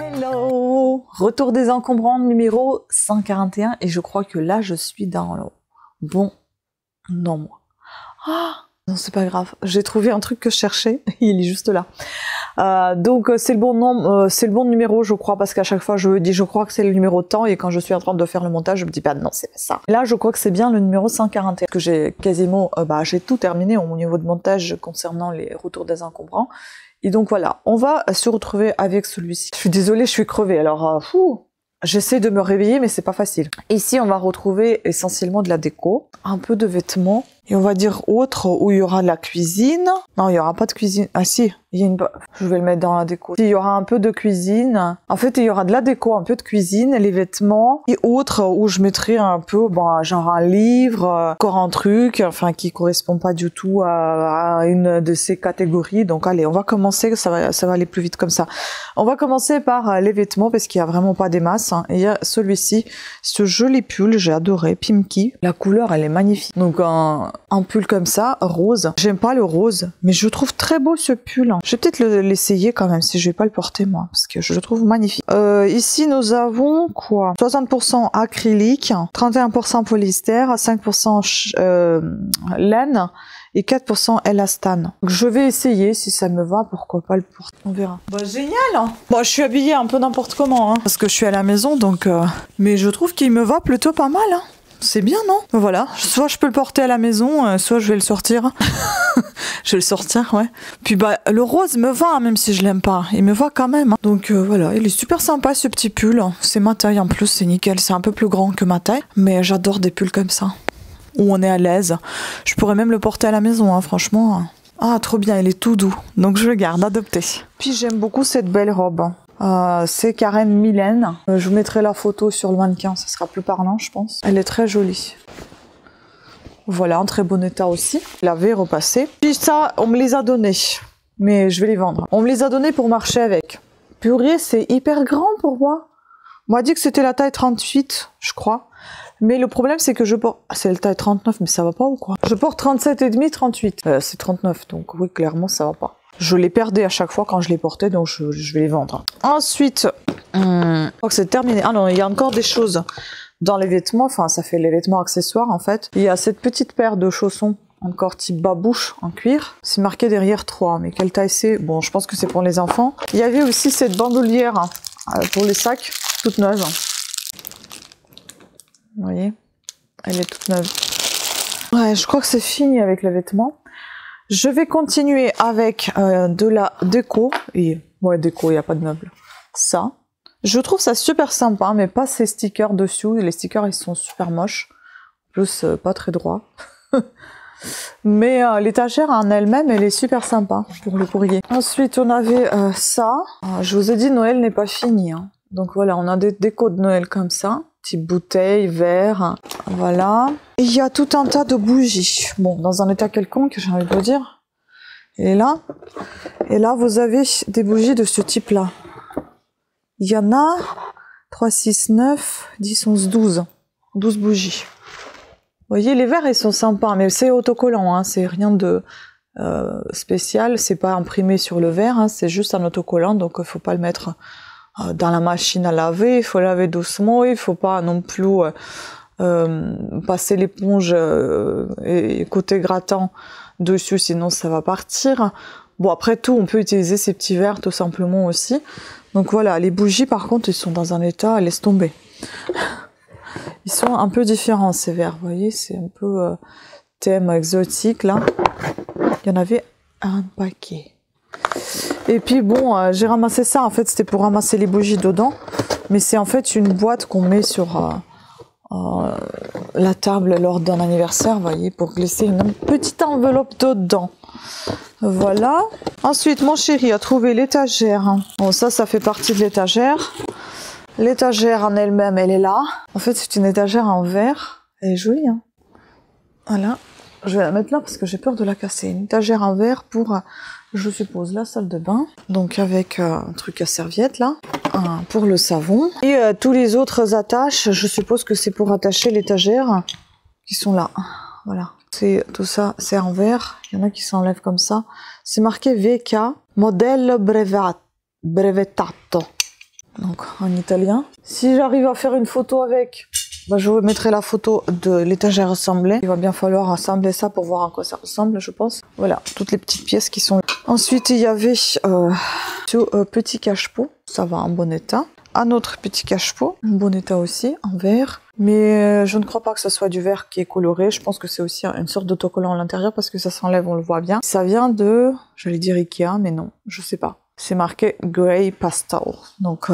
Hello! Retour des encombrants numéro 141 et je crois que là je suis dans le bon nombre. Ah! Non, c'est pas grave, j'ai trouvé un truc que je cherchais, il est juste là. Donc c'est le bon nombre, c'est le bon numéro je crois, parce qu'à chaque fois je me dis je crois que c'est le numéro temps et quand je suis en train de faire le montage je me dis bah non c'est pas ça. Là je crois que c'est bien le numéro 141, que j'ai quasiment, j'ai tout terminé au niveau de montage concernant les retours des encombrants. Et donc voilà, on va se retrouver avec celui-ci. Je suis désolée, je suis crevée, alors j'essaie de me réveiller mais c'est pas facile. Ici on va retrouver essentiellement de la déco, un peu de vêtements, et on va dire autre où il y aura de la cuisine. Non, il y aura pas de cuisine. Ah si, il y a une... Je vais le mettre dans la déco. Il y aura un peu de cuisine. En fait, il y aura de la déco, un peu de cuisine, les vêtements. Et autre où je mettrai un peu, genre un livre, encore un truc, enfin, qui correspond pas du tout à une de ces catégories. Donc allez, on va commencer, ça va aller plus vite comme ça. On va commencer par les vêtements parce qu'il y a vraiment pas des masses. Hein. Et il y a celui-ci, ce joli pull, j'ai adoré, Pimki. La couleur, elle est magnifique. Donc un pull comme ça, rose. J'aime pas le rose, mais je trouve très beau ce pull. Je vais peut-être l'essayer quand même, si je vais pas le porter moi, parce que je le trouve magnifique. Ici, nous avons quoi? 60% acrylique, 31% polyester, 5% laine et 4% élastane. Donc, je vais essayer, si ça me va, pourquoi pas le porter. On verra. Bah génial hein. Bon, je suis habillée un peu n'importe comment, hein, parce que je suis à la maison, donc... Mais je trouve qu'il me va plutôt pas mal, hein. C'est bien, non? Voilà, soit je peux le porter à la maison, soit je vais le sortir. Je vais le sortir, ouais. Puis le rose me va, même si je l'aime pas. Il me va quand même. Hein. Donc voilà, il est super sympa ce petit pull. C'est ma taille en plus, c'est nickel. C'est un peu plus grand que ma taille, mais j'adore des pulls comme ça. Où on est à l'aise. Je pourrais même le porter à la maison, hein, franchement. Ah, trop bien, il est tout doux. Donc je le garde, adopté. Puis j'aime beaucoup cette belle robe. C'est Karen Millen. Je vous mettrai la photo sur le mannequin, ça sera plus parlant je pense. Elle est très jolie. Voilà, en très bon état aussi. Lavé, repassé. Puis ça, on me les a donnés, mais je vais les vendre. On me les a donnés pour marcher avec. Purée, c'est hyper grand pour moi. On m'a dit que c'était la taille 38, je crois. Mais le problème, c'est que je porte... Ah, c'est la taille 39, mais ça va pas ou quoi? Je porte 37,5, 38. C'est 39, donc oui, clairement, ça va pas. Je les perdais à chaque fois quand je les portais, donc je vais les vendre. Ensuite, je crois que c'est terminé. Ah non, il y a encore des choses dans les vêtements. Enfin, ça fait les vêtements accessoires, en fait. Il y a cette petite paire de chaussons, encore type babouche, en cuir. C'est marqué derrière 3, mais quelle taille c'est? Bon, je pense que c'est pour les enfants. Il y avait aussi cette bandoulière pour les sacs, toute neuve. Vous voyez? Elle est toute neuve. Ouais, je crois que c'est fini avec les vêtements. Je vais continuer avec de la déco. Et ouais, déco, il n'y a pas de meubles. Ça. Je trouve ça super sympa, mais pas ces stickers dessus. Les stickers, ils sont super moches. En plus, pas très droits. Mais l'étagère en elle-même, elle est super sympa pour le courrier. Ensuite, on avait ça. Je vous ai dit, Noël n'est pas fini. Hein. Donc voilà, on a des décos de Noël comme ça. Type bouteille, verre, voilà. Et il y a tout un tas de bougies. Bon, dans un état quelconque, j'ai envie de vous dire. Et là, vous avez des bougies de ce type-là. Il y en a 3, 6, 9, 10, 11, 12. 12 bougies. Vous voyez, les verres, ils sont sympas, mais c'est autocollant, hein, c'est rien de spécial. C'est pas imprimé sur le verre, hein, c'est juste un autocollant, donc il faut pas le mettre... dans la machine à laver, il faut laver doucement, il faut pas non plus passer l'éponge et côté grattant dessus, sinon ça va partir. Bon, après tout, on peut utiliser ces petits verres tout simplement aussi. Donc voilà, les bougies par contre, ils sont dans un état, laisse tomber. Ils sont un peu différents ces verres, vous voyez, c'est un peu thème exotique là. Il y en avait un paquet. Et puis bon, j'ai ramassé ça, en fait c'était pour ramasser les bougies dedans, mais c'est en fait une boîte qu'on met sur la table lors d'un anniversaire, vous voyez, pour glisser une petite enveloppe dedans. Voilà. Ensuite, mon chéri a trouvé l'étagère. Bon, ça fait partie de l'étagère. L'étagère en elle-même, elle est là. En fait, c'est une étagère en verre. Elle est jolie, hein. Voilà. Je vais la mettre là parce que j'ai peur de la casser. Une étagère en verre pour... je suppose la salle de bain, donc avec un truc à serviette là, pour le savon. Et tous les autres attaches, je suppose que c'est pour attacher l'étagère, qui sont là. Voilà. Tout ça, c'est en verre. Il y en a qui s'enlèvent comme ça. C'est marqué VK, modèle brevettato. donc en italien. Si j'arrive à faire une photo avec, bah, je vous mettrai la photo de l'étagère assemblée. Il va bien falloir assembler ça pour voir à quoi ça ressemble, je pense. Voilà, toutes les petites pièces qui sont là. Ensuite, il y avait ce petit cache-pot, ça va en bon état. Un autre petit cache-pot, en bon état aussi, en verre. Mais je ne crois pas que ce soit du verre qui est coloré. Je pense que c'est aussi une sorte d'autocollant à l'intérieur parce que ça s'enlève, on le voit bien. Ça vient de, j'allais dire Ikea, mais non, je sais pas. C'est marqué Grey Pastel, donc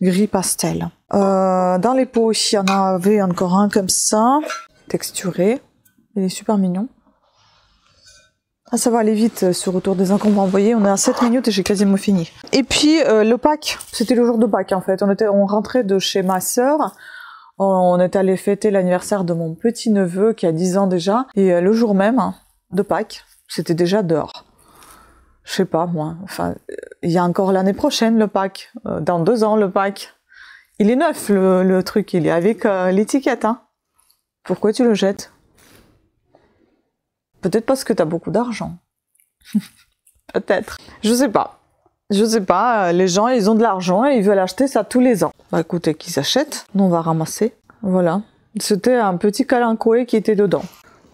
gris pastel. Dans les pots, il y en avait encore un comme ça, texturé. Il est super mignon. Ah, ça va aller vite ce retour des encombrants. Vous voyez, on est à 7 minutes et j'ai quasiment fini. Et puis le Pâques, c'était le jour de Pâques en fait. On rentrait de chez ma sœur. On est allé fêter l'anniversaire de mon petit neveu qui a 10 ans déjà. Et le jour même de Pâques, c'était déjà dehors. Je sais pas moi. Enfin, il y a encore l'année prochaine le Pâques. Dans 2 ans le Pâques. Il est neuf le truc. Il est avec l'étiquette. Hein. Pourquoi tu le jettes? Peut-être parce que t'as beaucoup d'argent. Peut-être. Je sais pas. Je sais pas. Les gens, ils ont de l'argent et ils veulent acheter ça tous les ans. Bah écoutez, qu'ils achètent. Nous, on va ramasser. Voilà. C'était un petit calanchoé qui était dedans.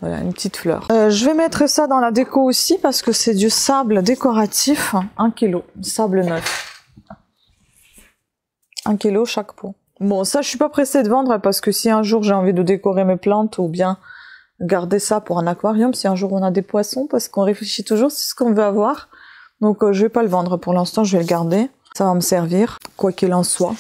Voilà, une petite fleur. Je vais mettre ça dans la déco aussi parce que c'est du sable décoratif. 1 kg. Sable neuf. 1 kg chaque pot. Bon, ça, je suis pas pressée de vendre parce que si un jour j'ai envie de décorer mes plantes ou bien garder ça pour un aquarium, si un jour on a des poissons, parce qu'on réfléchit toujours, c'est ce qu'on veut avoir. Donc je vais pas le vendre pour l'instant, je vais le garder. Ça va me servir, quoi qu'il en soit.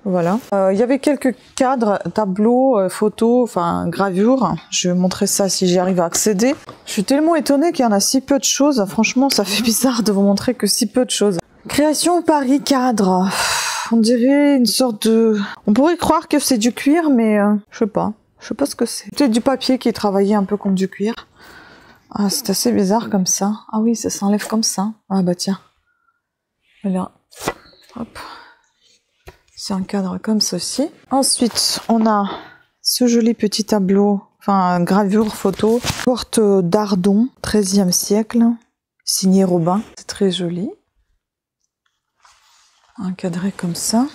Voilà. Il y avait quelques cadres, tableaux, photos, enfin gravures. Je vais montrer ça si j'y arrive à accéder. Je suis tellement étonnée qu'il y en a si peu de choses. Franchement, ça fait bizarre de vous montrer que si peu de choses. Création Paris cadre. On dirait une sorte de... On pourrait croire que c'est du cuir, mais je sais pas. Je sais pas ce que c'est. Peut-être du papier qui est travaillé un peu comme du cuir. Ah, c'est assez bizarre comme ça. Ah oui, ça s'enlève comme ça. Ah bah tiens. Voilà. Hop. C'est un cadre comme ceci. Ensuite, on a ce joli petit tableau, enfin gravure photo, porte d'Ardon, 13e siècle, signé Robin. C'est très joli. Encadré comme ça.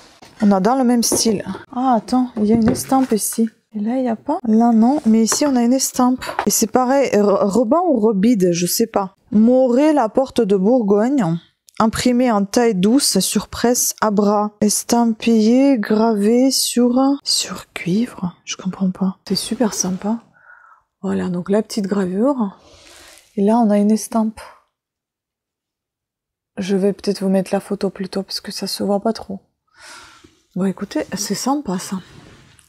On a dans le même style. Ah attends, il y a une estampe ici. Et là, il n'y a pas. Là, non. Mais ici, on a une estampe. Et c'est pareil. Robin ou Robide, je sais pas. Moret, la porte de Bourgogne. Imprimé en taille douce sur presse à bras. Estampillé, gravé sur cuivre. Je comprends pas. C'est super sympa. Voilà, donc la petite gravure. Et là, on a une estampe. Je vais peut-être vous mettre la photo plus tôt parce que ça se voit pas trop. Bon, écoutez, c'est sympa, ça.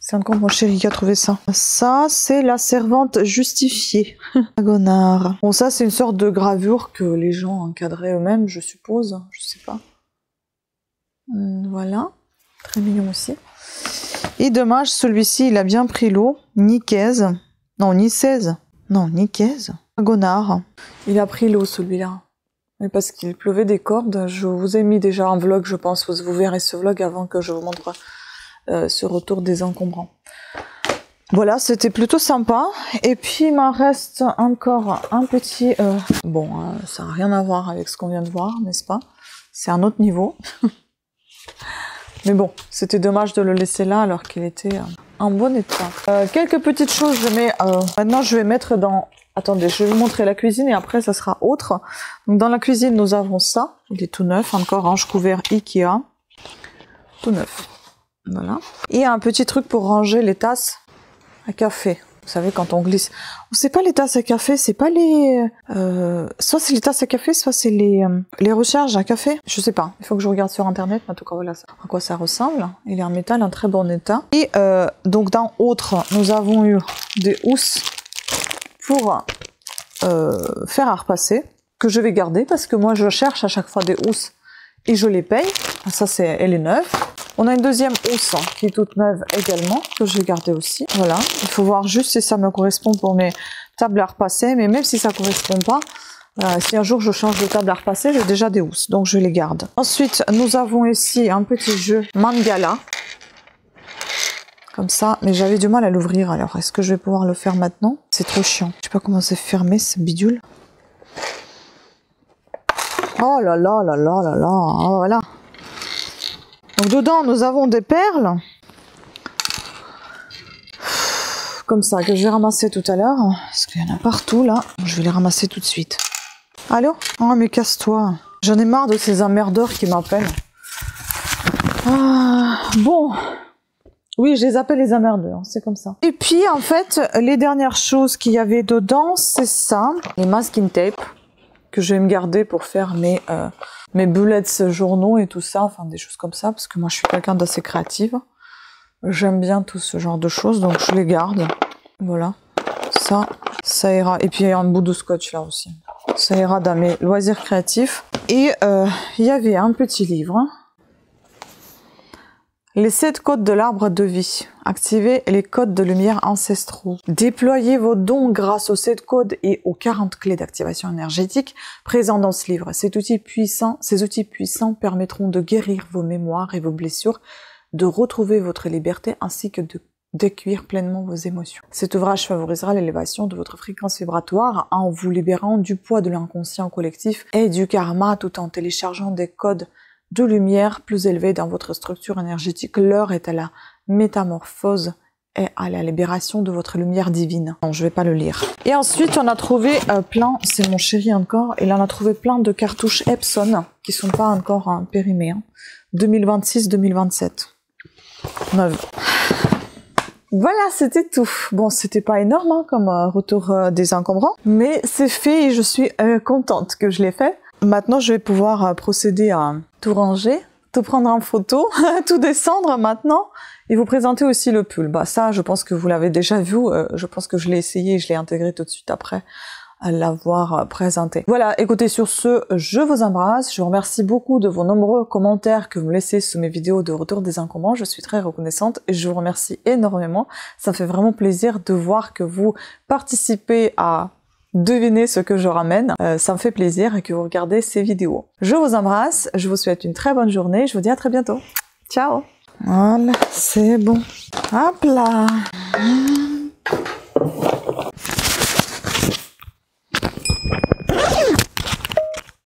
C'est encore mon chéri qui a trouvé ça. Ça, c'est la servante justifiée. Dragonard. Bon, ça, c'est une sorte de gravure que les gens encadraient eux-mêmes, je suppose. Je sais pas. Voilà. Très mignon aussi. Et dommage, celui-ci, il a bien pris l'eau. Nicaise. Non, Nicaise. Non, Nicaise. Dragonard. Il a pris l'eau, celui-là. Mais parce qu'il pleuvait des cordes. Je vous ai mis déjà un vlog, je pense. Vous verrez ce vlog avant que je vous montre... ce retour des encombrants. Voilà, c'était plutôt sympa. Et puis il m'en reste encore un petit... Bon, ça n'a rien à voir avec ce qu'on vient de voir, n'est-ce pas? C'est un autre niveau. Mais bon, c'était dommage de le laisser là alors qu'il était en bon état. Quelques petites choses, mais maintenant je vais mettre dans... Attendez, je vais vous montrer la cuisine et après ça sera autre. Donc dans la cuisine, nous avons ça. Il est tout neuf, encore range couvert Ikea. Tout neuf. Voilà. Et un petit truc pour ranger les tasses à café. Vous savez, quand on glisse. C'est pas les tasses à café, c'est pas les... soit c'est les tasses à café, soit c'est les recharges à café. Je sais pas. Il faut que je regarde sur internet. En tout cas, voilà à quoi ça ressemble. Il est en métal, en très bon état. Et donc, dans autre, nous avons eu des housses pour faire à repasser, que je vais garder parce que moi, je cherche à chaque fois des housses et je les paye. Ça, elle est neuve. On a une deuxième housse qui est toute neuve également, que je vais garder aussi. Voilà, il faut voir juste si ça me correspond pour mes tables à repasser. Mais même si ça ne correspond pas, si un jour je change de table à repasser, j'ai déjà des housses, donc je les garde. Ensuite, nous avons ici un petit jeu Mangala. Comme ça, mais j'avais du mal à l'ouvrir. Alors, est-ce que je vais pouvoir le faire maintenant? C'est trop chiant. Je sais pas comment c'est fermé, ce bidule. Oh là là là là là là, oh, voilà. Donc dedans, nous avons des perles. Comme ça, que je vais ramasser tout à l'heure. Parce qu'il y en a partout, là. Je vais les ramasser tout de suite. Allô? Oh, mais casse-toi. J'en ai marre de ces emmerdeurs qui m'appellent. Ah, bon. Oui, je les appelle les emmerdeurs, c'est comme ça. Et puis, en fait, les dernières choses qu'il y avait dedans, c'est ça. Les masking tape, que je vais me garder pour faire mes bullets journaux et tout ça. Enfin, des choses comme ça, parce que moi, je suis quelqu'un d'assez créative. J'aime bien tout ce genre de choses, donc je les garde. Voilà. Ça ira. Et puis, il y a un bout de scotch là aussi. Ça ira dans mes loisirs créatifs. Et il y avait un petit livre. Les 7 codes de l'arbre de vie. Activez les codes de lumière ancestraux. Déployez vos dons grâce aux 7 codes et aux 40 clés d'activation énergétique présents dans ce livre. Ces outils puissants permettront de guérir vos mémoires et vos blessures, de retrouver votre liberté ainsi que d'accueillir pleinement vos émotions. Cet ouvrage favorisera l'élévation de votre fréquence vibratoire en vous libérant du poids de l'inconscient collectif et du karma tout en téléchargeant des codes de lumière plus élevés dans votre structure énergétique. L'heure est à la métamorphose et à la libération de votre lumière divine. Non, je vais pas le lire. Et ensuite, on a trouvé plein, c'est mon chéri encore, et là on a trouvé plein de cartouches Epson qui sont pas encore périmées. 2026-2027. Voilà, c'était tout. Bon, c'était pas énorme comme retour des encombrants, mais c'est fait et je suis contente que je l'ai fait. Maintenant, je vais pouvoir procéder à tout ranger, tout prendre en photo, tout descendre maintenant et vous présenter aussi le pull. Bah ça, je pense que vous l'avez déjà vu. Je pense que je l'ai essayé et je l'ai intégré tout de suite après l'avoir présenté. Voilà, écoutez, sur ce, je vous embrasse. Je vous remercie beaucoup de vos nombreux commentaires que vous me laissez sous mes vidéos de retour des encombrants. Je suis très reconnaissante et je vous remercie énormément. Ça fait vraiment plaisir de voir que vous participez à deviner ce que je ramène. Ça me fait plaisir et que vous regardez ces vidéos. Je vous embrasse, je vous souhaite une très bonne journée. Je vous dis à très bientôt. Ciao! Voilà, c'est bon. Hop là!